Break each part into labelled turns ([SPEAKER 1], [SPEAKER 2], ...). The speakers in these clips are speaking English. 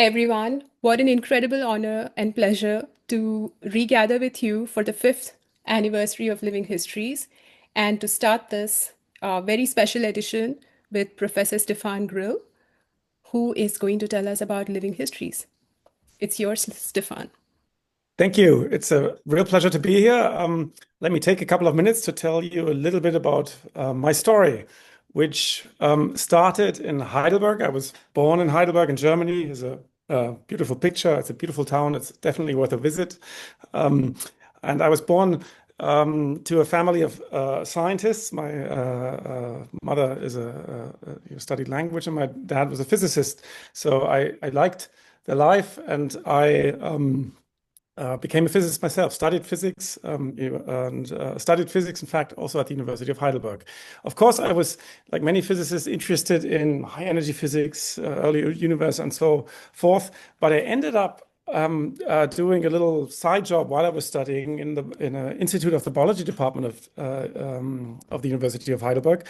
[SPEAKER 1] Everyone, what an incredible honor and pleasure to regather with you for the fifth anniversary of Living Histories and to start this very special edition with Professor Stephan Grill, who is going to tell us about living histories. It's yours, Stephan.
[SPEAKER 2] Thank you. It's a real pleasure to be here. Let me take a couple of minutes to tell you a little bit about my story, which started in Heidelberg. I was born in Heidelberg in Germany. It's a beautiful picture. It's a beautiful town. It's definitely worth a visit. And I was born to a family of scientists. My mother studied language, and my dad was a physicist. So I liked the life, and I became a physicist myself, studied physics, studied physics, in fact, also at the University of Heidelberg. Of course, I was, like many physicists, interested in high energy physics, early universe, and so forth. But I ended up doing a little side job while I was studying in an institute of the biology department of the University of Heidelberg.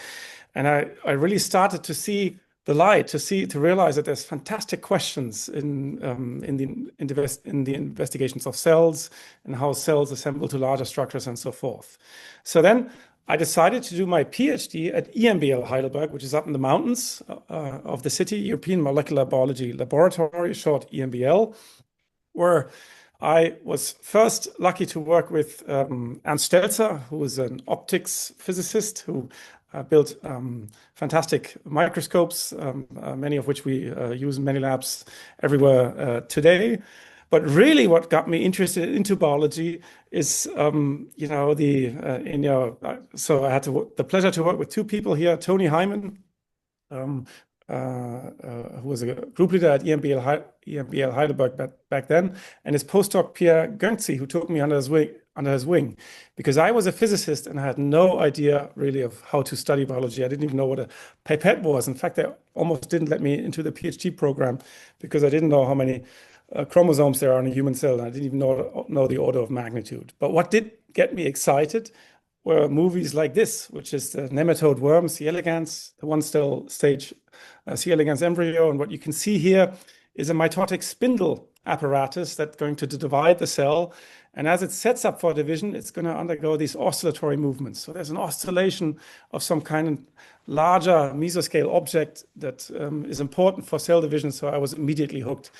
[SPEAKER 2] And I really started to see the light, to realize that there's fantastic questions in the investigations of cells and how cells assemble to larger structures and so forth. So then I decided to do my PhD at EMBL Heidelberg, which is up in the mountains of the city, European Molecular Biology Laboratory, short EMBL, where I was first lucky to work with Ernst Stelzer, who was an optics physicist who built fantastic microscopes, many of which we use in many labs everywhere today. But really, what got me interested into biology is, so I had the pleasure to work with two people here, Tony Hyman, who was a group leader at EMBL Heidelberg back then, and his postdoc Pierre Gönczi, who took me under his wing, because I was a physicist and I had no idea really of how to study biology. I didn't even know what a pipette was. In fact, they almost didn't let me into the PhD program because I didn't know how many chromosomes there are in a human cell, and I didn't even know the order of magnitude. But what did get me excited were movies like this, which is the nematode worm, C. elegans, the one-cell stage C. elegans embryo. And what you can see here is a mitotic spindle apparatus that's going to divide the cell. And as it sets up for division, it's going to undergo these oscillatory movements. So there's an oscillation of some kind of larger mesoscale object that is important for cell division. So I was immediately hooked.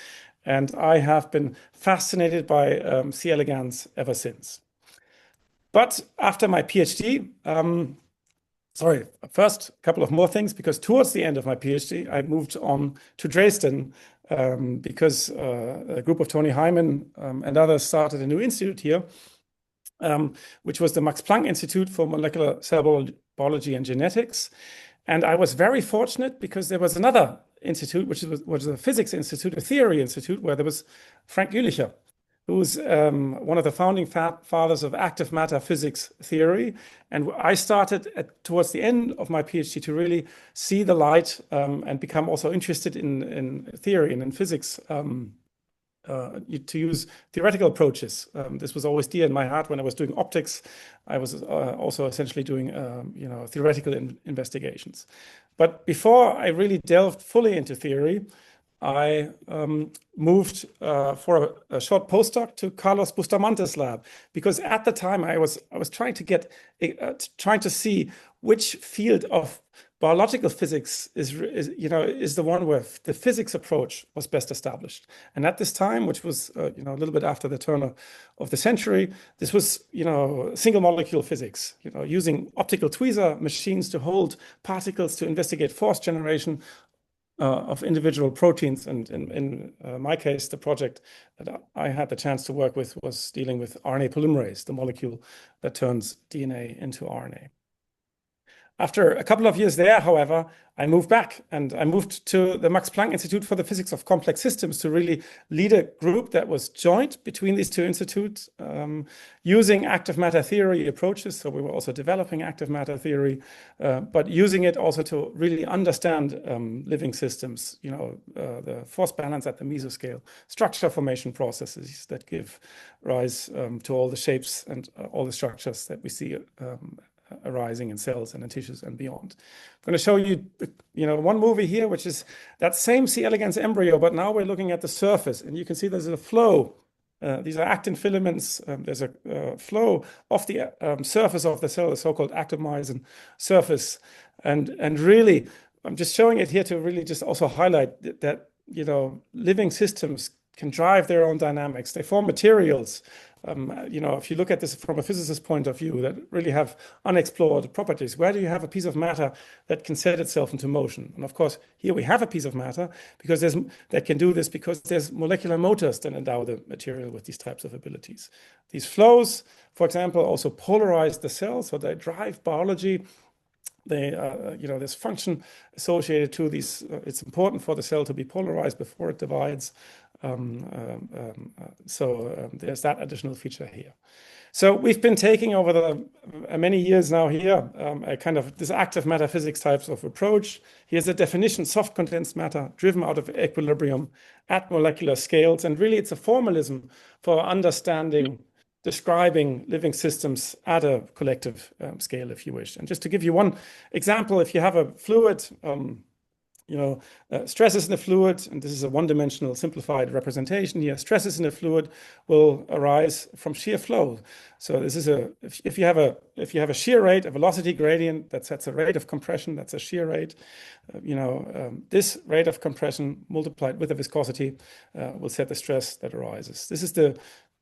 [SPEAKER 2] And I have been fascinated by C. elegans ever since. But after my PhD, first a couple of more things, because towards the end of my PhD, I moved on to Dresden because a group of Tony Hyman and others started a new institute here, which was the Max Planck Institute for Molecular Cell Biology and Genetics. And I was very fortunate because there was another institute, which was a physics institute, a theory institute, where there was Frank Jülicher, who's one of the founding fathers of active matter physics theory. And I started towards the end of my PhD to really see the light and become also interested in theory and in physics, to use theoretical approaches. This was always dear in my heart. When I was doing optics, I was also essentially doing theoretical investigations. But before I really delved fully into theory, I moved for a short postdoc to Carlos Bustamante's lab, because at the time I was trying to see which field of biological physics is the one where the physics approach was best established. And at this time, which was a little bit after the turn of the century, this was single molecule physics, using optical tweezer machines to hold particles to investigate force generation of individual proteins. And in my case, the project that I had the chance to work with was dealing with RNA polymerase, the molecule that turns DNA into RNA. After a couple of years there, however, I moved back and I moved to the Max Planck Institute for the Physics of Complex Systems to really lead a group that was joint between these two institutes, using active matter theory approaches. So we were also developing active matter theory, but using it also to really understand living systems, the force balance at the mesoscale, structure formation processes that give rise to all the shapes and all the structures that we see arising in cells and in tissues and beyond. I'm going to show you, one movie here, which is that same C. elegans embryo, but now we're looking at the surface, and you can see there's a flow. These are actin filaments. There's a flow off the surface of the cell, the so-called actomyosin surface, and really, I'm just showing it here to really just also highlight that living systems can drive their own dynamics. They form materials. If you look at this from a physicist's point of view, that really have unexplored properties. Where do you have a piece of matter that can set itself into motion? And of course, here we have a piece of matter that can do this because there's molecular motors that endow the material with these types of abilities. These flows, for example, also polarize the cell, so they drive biology. There's function associated to these. It's important for the cell to be polarized before it divides. There's that additional feature here. So we've been taking over the many years now here a kind of this active matter physics types of approach. Here's a definition: soft condensed matter driven out of equilibrium at molecular scales. And really, it's a formalism for understanding, describing living systems at a collective scale, if you wish. And just to give you one example, if you have a fluid, stresses in a fluid, and this is a one-dimensional simplified representation here. Stresses in a fluid will arise from shear flow. So this is if you have a shear rate, a velocity gradient that sets a rate of compression, that's a shear rate. This rate of compression multiplied with the viscosity will set the stress that arises. This is the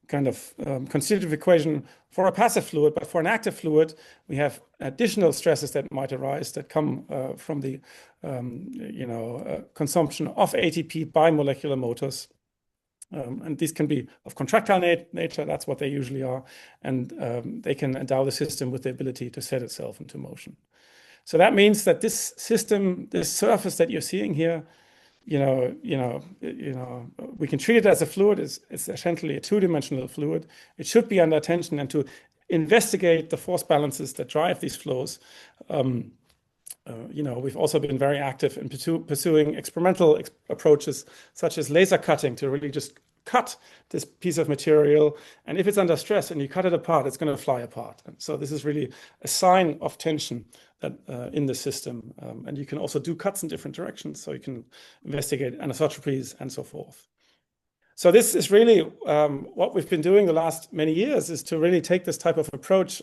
[SPEAKER 2] kind of constitutive equation for a passive fluid, but for an active fluid, we have additional stresses that might arise that come from the consumption of ATP by molecular motors. And these can be of contractile nature, that's what they usually are, and they can endow the system with the ability to set itself into motion. So that means that this system, this surface that you're seeing here, we can treat it as a fluid. It's essentially a two-dimensional fluid. It should be under tension, and to investigate the force balances that drive these flows, we've also been very active in pursuing experimental approaches such as laser cutting to really just cut this piece of material. And if it's under stress and you cut it apart, it's going to fly apart. And so this is really a sign of tension that, in the system. And you can also do cuts in different directions. So you can investigate anisotropies and so forth. So this is really what we've been doing the last many years, is to really take this type of approach,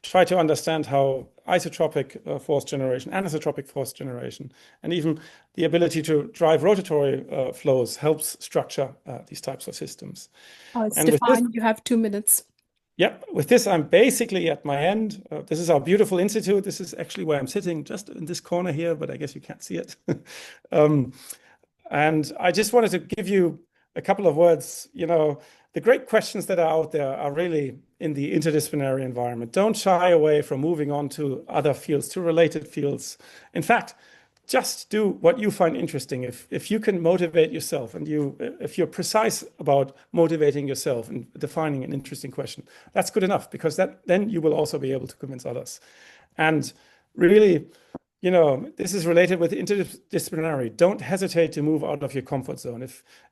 [SPEAKER 2] try to understand how isotropic force generation, anisotropic force generation, and even the ability to drive rotatory flows helps structure these types of systems. And with this,
[SPEAKER 1] Stephan, you have 2 minutes.
[SPEAKER 2] Yep, with this, I'm basically at my end. This is our beautiful institute. This is actually where I'm sitting, just in this corner here, but I guess you can't see it. And I just wanted to give you a couple of words. The great questions that are out there are really in the interdisciplinary environment. Don't shy away from moving on to other fields, to related fields. In fact, just do what you find interesting. If you can motivate yourself, and if you're precise about motivating yourself and defining an interesting question, that's good enough, because then you will also be able to convince others. And really, this is related with interdisciplinary. Don't hesitate to move out of your comfort zone.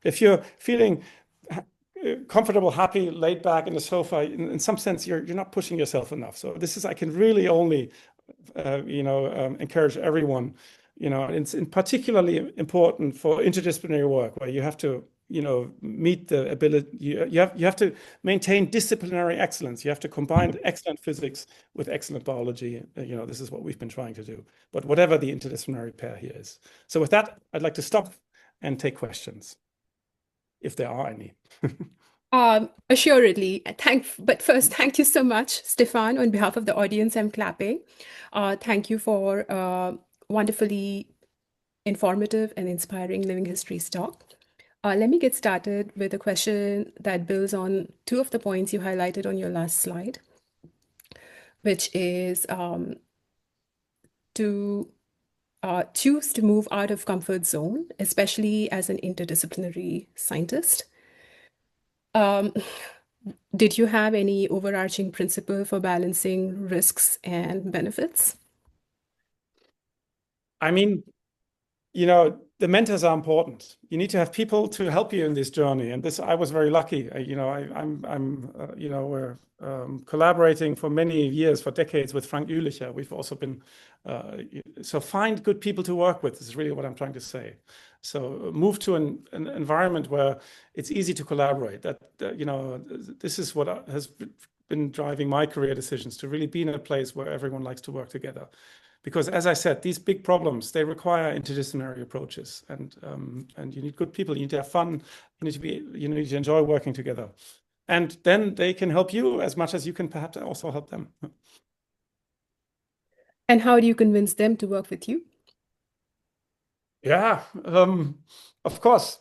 [SPEAKER 2] If you're feeling comfortable, happy, laid back in the sofa, in some sense, you're not pushing yourself enough. So I can really only, encourage everyone. It's particularly important for interdisciplinary work, where you have to, meet the ability. You have to maintain disciplinary excellence. You have to combine excellent physics with excellent biology. This is what we've been trying to do. But whatever the interdisciplinary pair here is. So with that, I'd like to stop and take questions, if there are any.
[SPEAKER 1] Assuredly. But first, thank you so much, Stephan. On behalf of the audience, I'm clapping. Thank you for wonderfully informative and inspiring living histories talk. Let me get started with a question that builds on two of the points you highlighted on your last slide, which is to choose to move out of comfort zone, especially as an interdisciplinary scientist. Did you have any overarching principle for balancing risks and benefits?
[SPEAKER 2] I mean, the mentors are important. You need to have people to help you in this journey. And this, I was very lucky. We're collaborating for many years, for decades with Frank Jülicher. We've also been, so find good people to work with is really what I'm trying to say. So move to an environment where it's easy to collaborate. This is what has been driving my career decisions, to really be in a place where everyone likes to work together. Because as I said, these big problems, they require interdisciplinary approaches, and you need good people. You need to have fun. You need to enjoy working together, and then they can help you as much as you can perhaps also help them.
[SPEAKER 1] And how do you convince them to work with you?
[SPEAKER 2] Yeah, of course.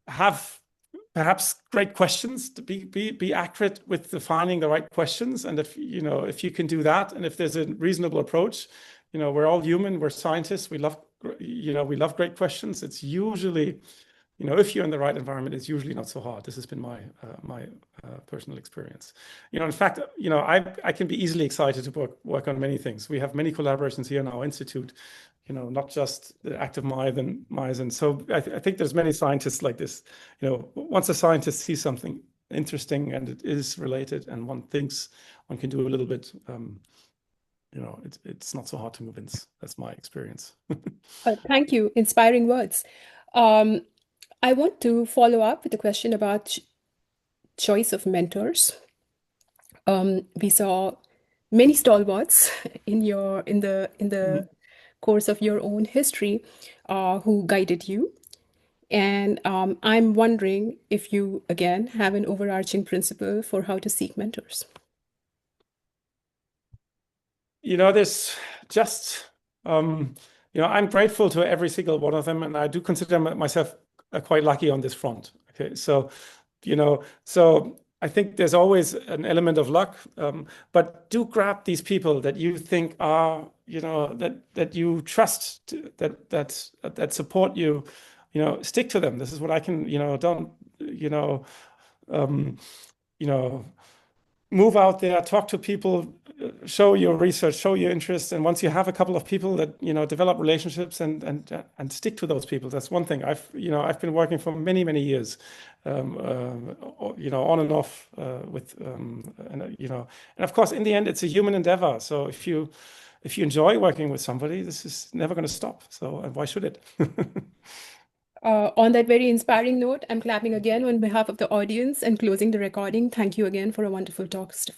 [SPEAKER 2] Have perhaps great questions, to be accurate with defining the right questions. And if you can do that, and if there's a reasonable approach, we're all human, we're scientists, we love great questions. It's usually, if you're in the right environment, it's usually not so hard. This has been my personal experience. In fact, I can be easily excited to work on many things. We have many collaborations here in our institute, not just the active myosin. So I think there's many scientists like this. Once a scientist sees something interesting and it is related, and one thinks one can do a little bit, it's not so hard to convince. That's my experience.
[SPEAKER 1] Thank you. Inspiring words. I want to follow up with a question about choice of mentors. We saw many stalwarts in the course of your own history who guided you. And I'm wondering if you, again, have an overarching principle for how to seek mentors.
[SPEAKER 2] There's just, I'm grateful to every single one of them, and I do consider myself quite lucky on this front. Okay, so I think there's always an element of luck, but do grab these people that you think are, that you trust, that support you. Stick to them. This is what I can, don't, move out there, talk to people, show your research, show your interest, and once you have a couple of people that develop relationships and stick to those people. That's one thing. I've been working for many years, on and off and of course in the end it's a human endeavor. So if you enjoy working with somebody, this is never going to stop. So why should it?
[SPEAKER 1] On that very inspiring note, I'm clapping again on behalf of the audience and closing the recording. Thank you again for a wonderful talk, Stephan.